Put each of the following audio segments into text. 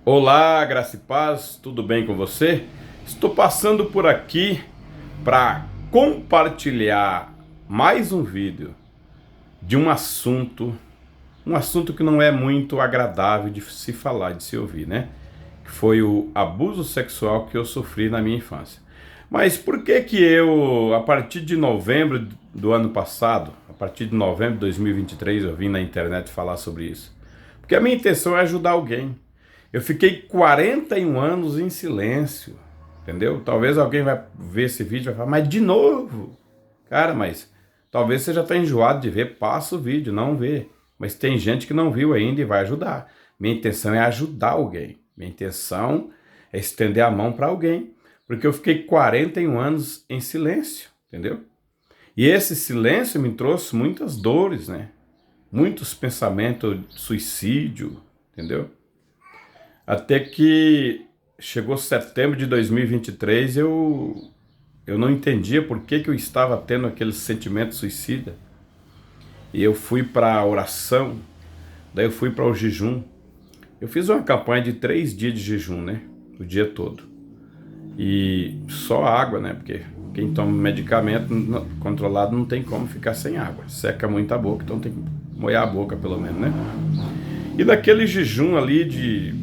Olá, graça e paz, tudo bem com você? Estou passando por aqui para compartilhar mais um vídeo de um assunto que não é muito agradável de se falar, de se ouvir, né? Que foi o abuso sexual que eu sofri na minha infância. Mas por que que eu, a partir de novembro do ano passado, a partir de novembro de 2023, eu vim na internet falar sobre isso? Porque a minha intenção é ajudar alguém. Eu fiquei 41 anos em silêncio, entendeu? Talvez alguém vai ver esse vídeo e vai falar, mas de novo? Cara, mas talvez você já está enjoado de ver, passa o vídeo, não vê. Mas tem gente que não viu ainda e vai ajudar. Minha intenção é ajudar alguém. Minha intenção é estender a mão para alguém. Porque eu fiquei 41 anos em silêncio, entendeu? E esse silêncio me trouxe muitas dores, né? Muitos pensamentos de suicídio, entendeu? Até que chegou setembro de 2023, eu não entendia por que eu estava tendo aquele sentimento suicida. E eu fui para a oração, daí eu fui para o jejum. Eu fiz uma campanha de 3 dias de jejum, né? O dia todo. E só água, né? Porque quem toma medicamento controlado não tem como ficar sem água. Seca muito a boca, então tem que molhar a boca pelo menos, né? E naquele jejum ali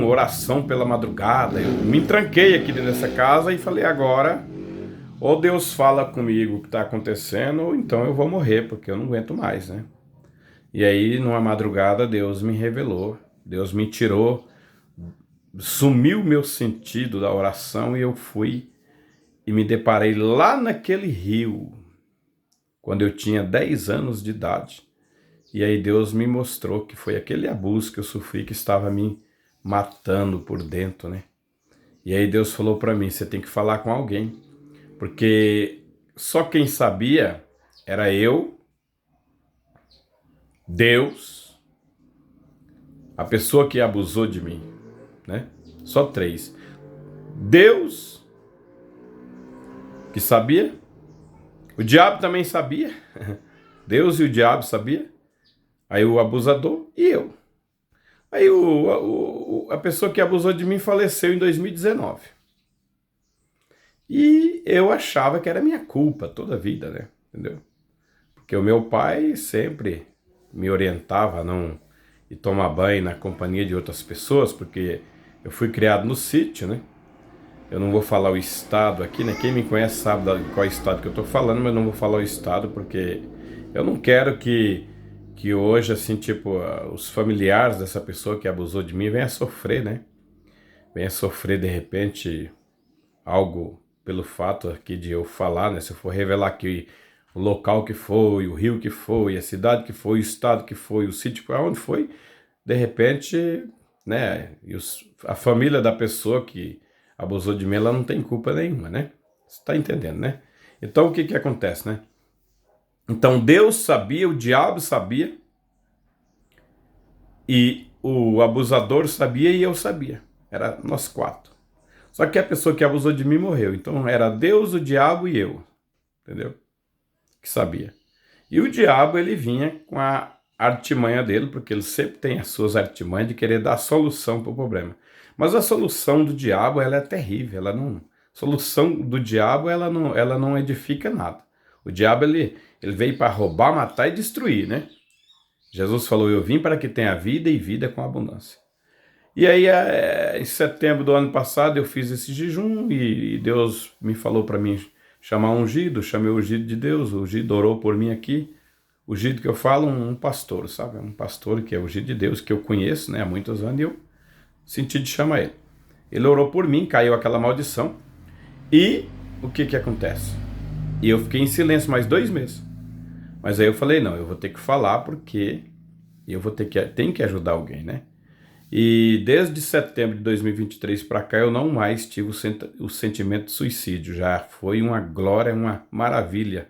oração pela madrugada, eu me tranquei aqui dentro dessa casa e falei, agora, ou Deus fala comigo o que está acontecendo, ou então eu vou morrer, porque eu não aguento mais, né? E aí, numa madrugada, Deus me revelou, Deus me tirou, sumiu o meu sentido da oração e eu fui e me deparei lá naquele rio, quando eu tinha 10 anos de idade. E aí Deus me mostrou que foi aquele abuso que eu sofri que estava me matando por dentro, né? E aí Deus falou para mim, você tem que falar com alguém, porque só quem sabia era eu, Deus, a pessoa que abusou de mim, né? Só três. Deus, que sabia, o diabo também sabia, Deus e o diabo sabia, aí o abusador e eu. Aí a pessoa que abusou de mim faleceu em 2019. E eu achava que era minha culpa toda a vida, né? Entendeu? Porque o meu pai sempre me orientava a não ir tomar banho na companhia de outras pessoas, porque eu fui criado no sítio, né? Eu não vou falar o estado aqui, né? Quem me conhece sabe qual é o estado que eu tô falando, mas não vou falar o estado porque eu não quero que hoje, assim, tipo, os familiares dessa pessoa que abusou de mim venham sofrer, né? Venha sofrer de repente algo pelo fato aqui de eu falar, né? Se eu for revelar aqui o local que foi, o rio que foi, a cidade que foi, o estado que foi, o sítio que foi, aonde foi, de repente, né? A família da pessoa que abusou de mim, ela não tem culpa nenhuma, né? Você tá entendendo, né? Então o que que acontece, né? Então Deus sabia, o diabo sabia, e o abusador sabia e eu sabia. Era nós quatro. Só que a pessoa que abusou de mim morreu. Então era Deus, o diabo e eu. Entendeu? Que sabia. E o diabo, ele vinha com a artimanha dele, porque ele sempre tem as suas artimanhas de querer dar solução para o problema. Mas a solução do diabo, ela é terrível. Ela não, a solução do diabo, ela não edifica nada. O diabo, ele veio para roubar, matar e destruir, né? Jesus falou, eu vim para que tenha vida e vida com abundância. E aí, em setembro do ano passado, eu fiz esse jejum e Deus me falou para mim chamar um ungido, chamei o ungido de Deus, o ungido orou por mim aqui. O ungido que eu falo, um pastor, sabe? Um pastor que é o ungido de Deus, que eu conheço, né, há muitos anos, e eu senti de chamar ele. Ele orou por mim, caiu aquela maldição. E o que que acontece? E eu fiquei em silêncio mais 2 meses. Mas aí eu falei, não, eu vou ter que falar porque eu vou tem que ajudar alguém, né? E desde setembro de 2023 para cá eu não mais tive o sentimento de suicídio. Já foi uma glória, uma maravilha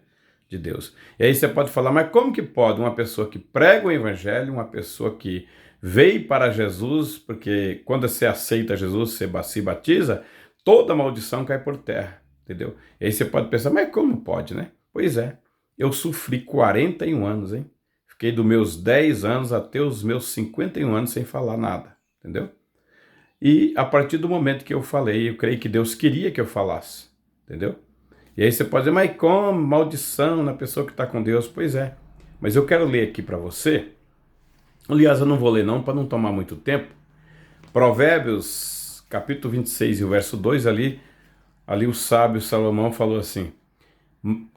de Deus. E aí você pode falar, mas como que pode uma pessoa que prega o evangelho, uma pessoa que veio para Jesus, porque quando você aceita Jesus, você se batiza, toda maldição cai por terra, entendeu? E aí você pode pensar, mas como pode, né? Pois é, eu sofri 41 anos, hein? Fiquei dos meus 10 anos até os meus 51 anos sem falar nada, entendeu? E a partir do momento que eu falei, eu creio que Deus queria que eu falasse, entendeu? E aí você pode dizer, mas como? Maldição na pessoa que está com Deus. Pois é, mas eu quero ler aqui para você. Aliás, eu não vou ler não, para não tomar muito tempo. Provérbios, capítulo 26 e o verso 2 ali o sábio Salomão falou assim,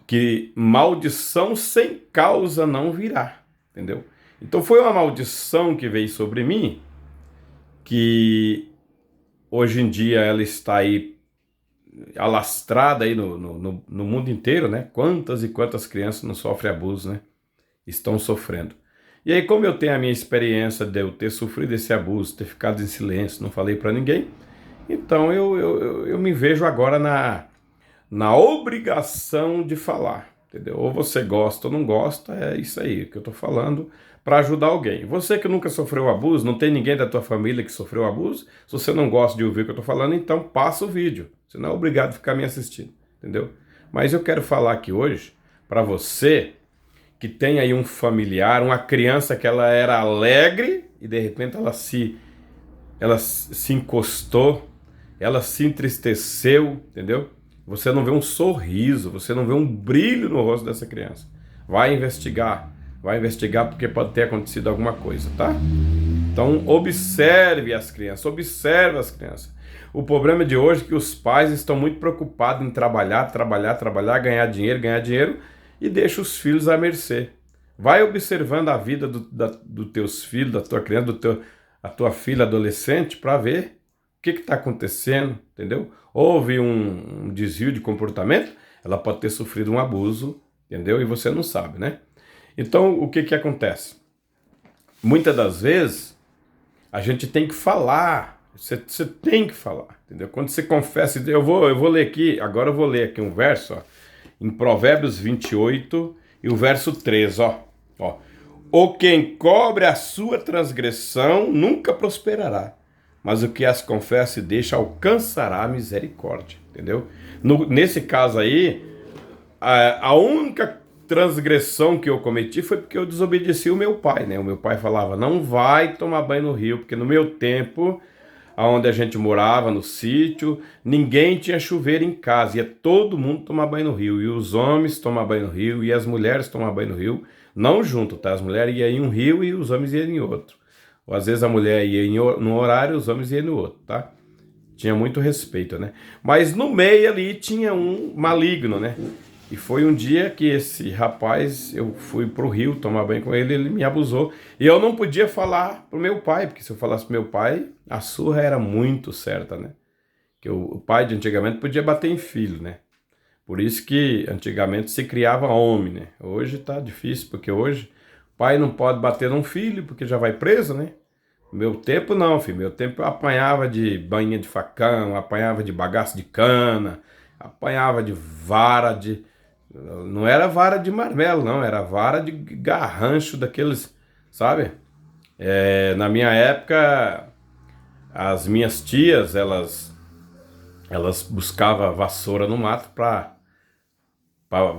que maldição sem causa não virá, entendeu? Então foi uma maldição que veio sobre mim, que hoje em dia ela está aí alastrada aí no mundo inteiro, né? Quantas e quantas crianças não sofrem abuso, né? Estão sofrendo. E aí, como eu tenho a minha experiência de eu ter sofrido esse abuso, ter ficado em silêncio, não falei para ninguém, então eu me vejo agora na obrigação de falar, entendeu? Ou você gosta ou não gosta, é isso aí que eu tô falando para ajudar alguém. Você que nunca sofreu abuso, não tem ninguém da tua família que sofreu abuso, se você não gosta de ouvir o que eu tô falando, então passa o vídeo. Você não é obrigado a ficar me assistindo, entendeu? Mas eu quero falar aqui hoje para você que tem aí um familiar, uma criança que ela era alegre e de repente ela se encostou, ela se entristeceu, entendeu? Você não vê um sorriso, você não vê um brilho no rosto dessa criança. Vai investigar porque pode ter acontecido alguma coisa, tá? Então observe as crianças, observe as crianças. O problema de hoje é que os pais estão muito preocupados em trabalhar, ganhar dinheiro e deixa os filhos à mercê. Vai observando a vida dos teus filhos, da tua criança, a tua filha adolescente para ver o que está acontecendo, entendeu? Houve um desvio de comportamento, ela pode ter sofrido um abuso, entendeu? E você não sabe, né? Então, o que acontece? Muitas das vezes, a gente tem que falar, você tem que falar, entendeu? Quando você confessa, eu vou ler aqui, agora eu vou ler aqui um verso, ó, em Provérbios 28 e o verso 3, ó. O que encobre a sua transgressão nunca prosperará, mas o que as confessa e deixa alcançará a misericórdia, entendeu? Nesse caso aí, a única transgressão que eu cometi foi porque eu desobedeci o meu pai, né? O meu pai falava, não vai tomar banho no rio, porque no meu tempo, onde a gente morava, no sítio, ninguém tinha chuveiro em casa, ia todo mundo tomar banho no rio, e os homens tomar banho no rio, e as mulheres tomar banho no rio, não junto, tá? As mulheres iam em um rio e os homens iam em outro. Ou às vezes a mulher ia num horário e os homens iam no outro, tá? Tinha muito respeito, né? Mas no meio ali tinha um maligno, né? E foi um dia que esse rapaz, eu fui pro rio tomar banho com ele, ele me abusou. E eu não podia falar pro meu pai, porque se eu falasse pro meu pai, a surra era muito certa, né? Que o pai de antigamente podia bater em filho, né? Por isso que antigamente se criava homem, né? Hoje tá difícil, porque hoje o pai não pode bater num filho, porque já vai preso, né? Meu tempo não, filho. Meu tempo eu apanhava de bainha de facão, apanhava de bagaço de cana, apanhava de vara de... Não era vara de marmelo, não. Era vara de garrancho daqueles, sabe? Na minha época, as minhas tias, elas buscavam vassoura no mato para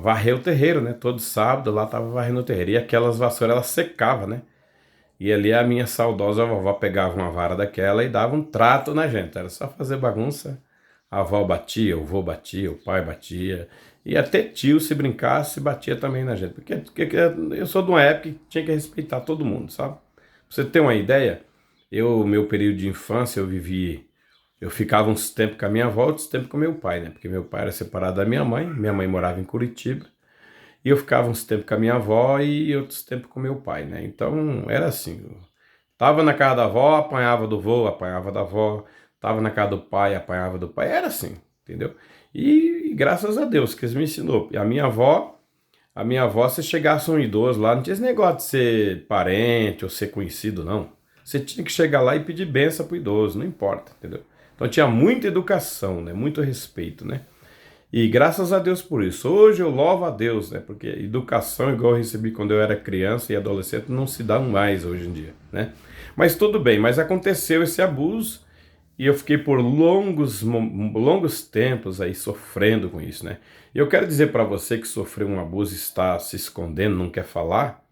varrer o terreiro, né? Todo sábado lá tava varrendo o terreiro. E aquelas vassouras, elas secavam, né? E ali a minha saudosa vovó pegava uma vara daquela e dava um trato na gente. Era só fazer bagunça. A avó batia, o vô batia, o pai batia. E até tio, se brincasse, batia também na gente. Porque eu sou de uma época que tinha que respeitar todo mundo, sabe? Pra você ter uma ideia, meu período de infância, eu ficava uns tempos com a minha avó, outros tempos com meu pai, né? Porque meu pai era separado da minha mãe morava em Curitiba. E eu ficava uns tempos com a minha avó e outros tempos com meu pai, né? Então era assim. Eu tava na casa da avó, apanhava do vô, apanhava da avó. Tava na casa do pai, apanhava do pai. Era assim, entendeu? E graças a Deus que eles me ensinou. E a minha avó, se chegasse um idoso lá, não tinha esse negócio de ser parente ou ser conhecido, não. Você tinha que chegar lá e pedir benção pro idoso, não importa, entendeu? Então tinha muita educação, né? Muito respeito, né? E graças a Deus por isso. Hoje eu louvo a Deus, né? Porque educação, igual eu recebi quando eu era criança e adolescente, não se dá mais hoje em dia, né? Mas tudo bem, mas aconteceu esse abuso e eu fiquei por longos tempos aí sofrendo com isso, né? E eu quero dizer para você que sofreu um abuso e está se escondendo, não quer falar,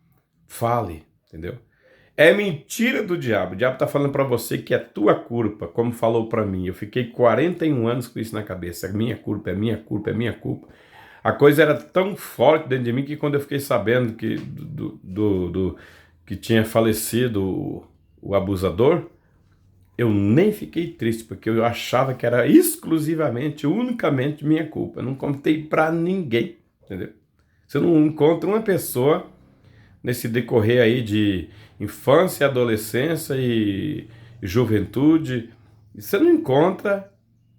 fale, entendeu? É mentira do diabo. O diabo está falando para você que é tua culpa, como falou para mim. Eu fiquei 41 anos com isso na cabeça. É minha culpa, é minha culpa, é minha culpa. A coisa era tão forte dentro de mim que quando eu fiquei sabendo que, que tinha falecido o abusador, eu nem fiquei triste, porque eu achava que era exclusivamente, unicamente minha culpa. Eu não contei para ninguém, entendeu? Você não encontra uma pessoa nesse decorrer aí de infância, adolescência e juventude, você não encontra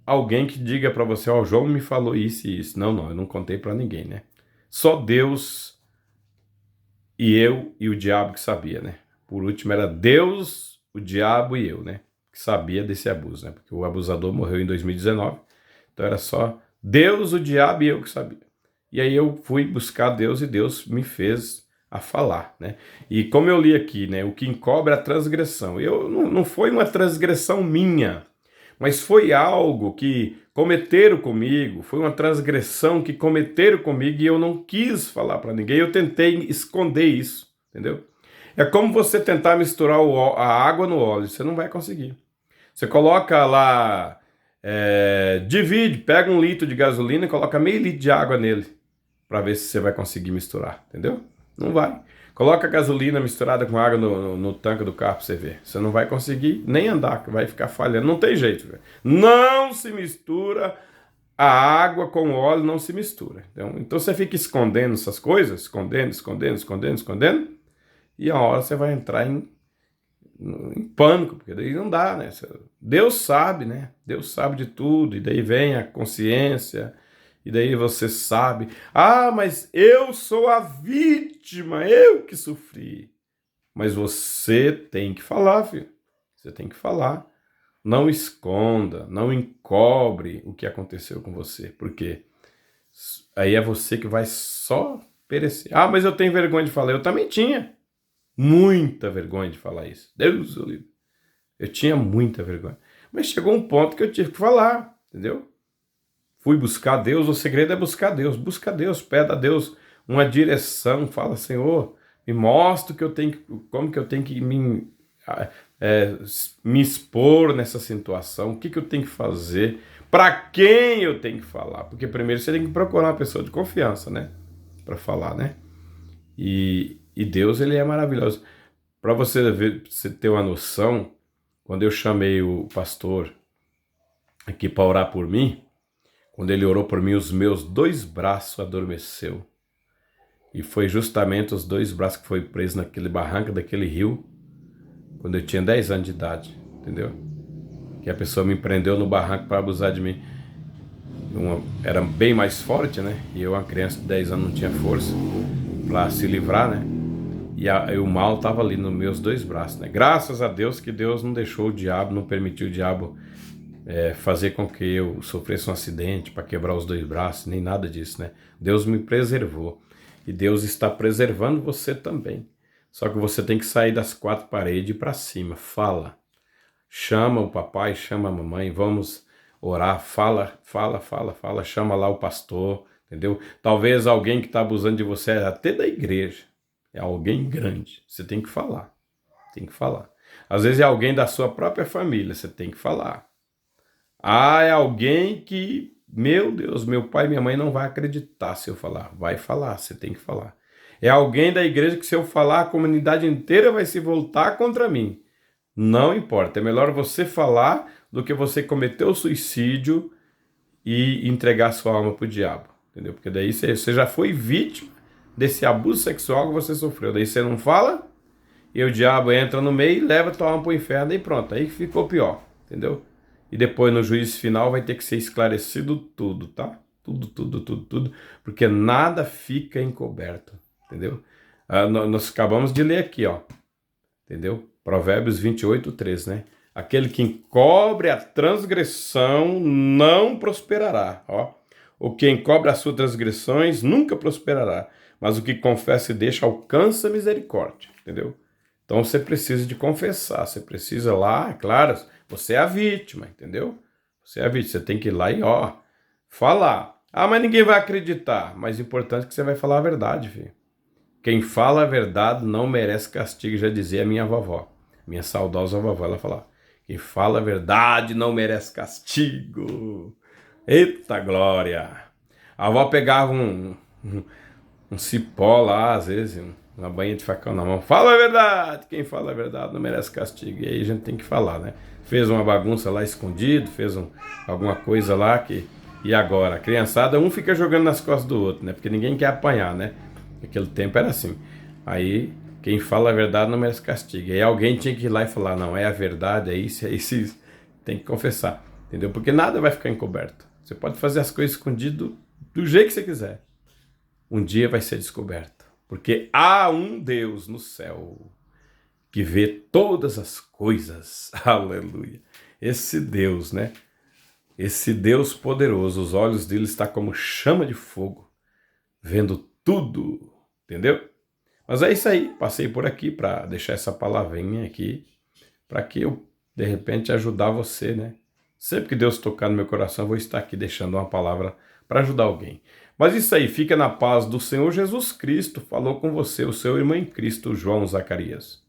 alguém que diga para você, ó, o João me falou isso e isso. Não, eu não contei para ninguém, né? Só Deus e eu e o diabo que sabia, né? Por último era Deus, o diabo e eu, né? Que sabia desse abuso, né? Porque o abusador morreu em 2019, então era só Deus, o diabo e eu que sabia. E aí eu fui buscar Deus e Deus me fez a falar, né? E como eu li aqui, né? O que encobre a transgressão. Não foi uma transgressão minha, mas foi algo que cometeram comigo, foi uma transgressão que cometeram comigo e eu não quis falar para ninguém, eu tentei esconder isso, entendeu? É como você tentar misturar a água no óleo, você não vai conseguir. Você coloca lá, divide, pega 1 litro de gasolina e coloca meio litro de água nele, para ver se você vai conseguir misturar, entendeu? Não vai. Coloca gasolina misturada com água no tanque do carro para você ver. Você não vai conseguir nem andar, vai ficar falhando. Não tem jeito, velho. Não se mistura a água com o óleo, não se mistura. Então você fica escondendo essas coisas, escondendo, e a hora você vai entrar em pânico, porque daí não dá, né? Deus sabe, né? Deus sabe de tudo, e daí vem a consciência. E daí você sabe, mas eu sou a vítima, eu que sofri. Mas você tem que falar, filho. Você tem que falar. Não esconda, não encobre o que aconteceu com você. Porque aí é você que vai só perecer. Mas eu tenho vergonha de falar. Eu também tinha muita vergonha de falar isso. Deus o livre. Eu tinha muita vergonha. Mas chegou um ponto que eu tive que falar, entendeu? Fui buscar Deus, o segredo é buscar Deus. Busca Deus, pede a Deus uma direção. Fala, Senhor, me mostra como que eu tenho que me expor nessa situação, o que eu tenho que fazer, para quem eu tenho que falar. Porque primeiro você tem que procurar uma pessoa de confiança, né? Para falar, né? E Deus, ele é maravilhoso. Para você ver, você ter uma noção, quando eu chamei o pastor aqui para orar por mim, quando ele orou por mim, os meus 2 braços adormeceu. E foi justamente os 2 braços que foi preso naquele barranco daquele rio, quando eu tinha 10 anos de idade, entendeu? Que a pessoa me prendeu no barranco para abusar de mim. Era bem mais forte, né? E eu, uma criança de 10 anos, não tinha força para se livrar, né? E o mal estava ali nos meus 2 braços, né? Graças a Deus que Deus não deixou o diabo, não permitiu o diabo fazer com que eu sofresse um acidente para quebrar os 2 braços, nem nada disso, né? Deus me preservou. E Deus está preservando você também. Só que você tem que sair das 4 paredes e ir para cima. Fala. Chama o papai, chama a mamãe, vamos orar. Fala. Chama lá o pastor, entendeu? Talvez alguém que está abusando de você, até da igreja. É alguém grande. Você tem que falar. Tem que falar. Às vezes é alguém da sua própria família. Você tem que falar. É alguém que, meu Deus, meu pai e minha mãe não vai acreditar se eu falar. Vai falar, você tem que falar. É alguém da igreja que se eu falar, a comunidade inteira vai se voltar contra mim. Não importa, é melhor você falar do que você cometer o suicídio e entregar sua alma para o diabo, entendeu? Porque daí você já foi vítima desse abuso sexual que você sofreu. Daí você não fala e o diabo entra no meio e leva tua alma para o inferno e pronto, aí ficou pior, entendeu? E depois no juízo final vai ter que ser esclarecido tudo, tá? Tudo, porque nada fica encoberto, entendeu? Nós acabamos de ler aqui, ó, entendeu? Provérbios 28:3, né? Aquele que encobre a transgressão não prosperará, ó. O que encobre as suas transgressões nunca prosperará, mas o que confessa e deixa alcança misericórdia, entendeu? Então você precisa de confessar, você precisa lá, claro, você é a vítima, entendeu? Você é a vítima, você tem que ir lá e falar. Mas ninguém vai acreditar. Mas o importante é que você vai falar a verdade, filho. Quem fala a verdade não merece castigo, já dizia a minha vovó, minha saudosa vovó, ela falava. Quem fala a verdade não merece castigo. Eita glória! A avó pegava um cipó lá, às vezes, uma bainha de facão na mão. Fala a verdade! Quem fala a verdade não merece castigo. E aí a gente tem que falar, né? Fez uma bagunça lá escondido, fez alguma coisa lá que... E agora? A criançada, um fica jogando nas costas do outro, né? Porque ninguém quer apanhar, né? Naquele tempo era assim. Aí, quem fala a verdade não merece castigo. Aí alguém tinha que ir lá e falar, não, é a verdade, é isso, tem que confessar. Entendeu? Porque nada vai ficar encoberto. Você pode fazer as coisas escondido do jeito que você quiser. Um dia vai ser descoberto. Porque há um Deus no céu que vê todas as coisas. Aleluia. Esse Deus, né? Esse Deus poderoso, os olhos dele estão como chama de fogo, vendo tudo, entendeu? Mas é isso aí, passei por aqui para deixar essa palavrinha aqui, para que eu, de repente, ajudar você, né? Sempre que Deus tocar no meu coração, eu vou estar aqui deixando uma palavra para ajudar alguém. Mas isso aí, fica na paz do Senhor Jesus Cristo, falou com você, o seu irmão em Cristo, João Zacarias.